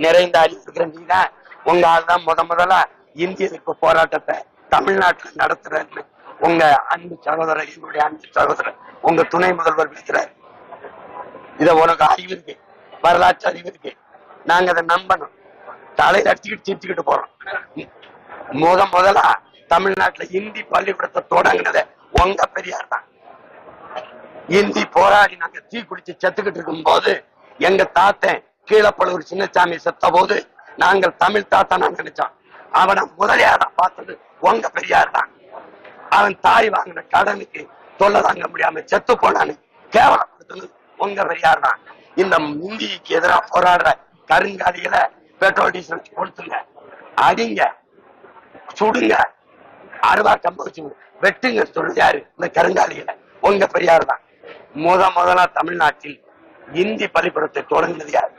நிறைந்த அறிவு இருக்கிற நீதான் உங்க ஆள் தான் முதல்ல இந்திய எதிர்ப்பு போராட்டத்தை தமிழ்நாட்டில் நடத்துறன்னு உங்க அன்பு சகோதரர், என்னுடைய அன்பு சகோதரர், உங்க துணை முதல்வர் பேசுறாரு. இத உனக்கு அறிவு இருக்கு, வரலாற்று அறிவு இருக்கு. நாங்க அதை நம்பணும். தலையில அடிச்சுக்கிட்டு சிரிச்சுக்கிட்டு போறோம். முதலா தமிழ்நாட்டுல இந்தி பள்ளிக்கூடத்தை தொடங்கினத உங்க பெரியார் தான். இந்தி போராடி நாங்க தீ குடிச்சு செத்துக்கிட்டு இருக்கும் போது எங்க தாத்தன் கீழப்பழுவூர் சின்னசாமி செத்த போது நாங்கள் தமிழ் தாத்தா நான் நினைச்சோம். அவனை முதலியாரா பார்த்தது உங்க பெரியார் தான். அவன் தாய் வாங்கின கடனுக்கு தொல்லை தாங்க முடியாம செத்து போனான்னு கேவலப்படுத்துனது உங்க பெரியார் தான். இந்த இந்திக்கு எதிராக போராடுற கருங்காலிகளை பெட்ரோல் டீசல் வச்சு கொடுத்துங்க, அடிங்க, சுடுங்க, அருவா கம்ப வச்சு வெட்டுங்க சொல்றது யாரு? இந்த கருங்காலிகளை உங்க பெரியார் தான். முதலா தமிழ்நாட்டில் இந்தி பள்ளிக்கூடத்தை தொடங்கினது யாரு?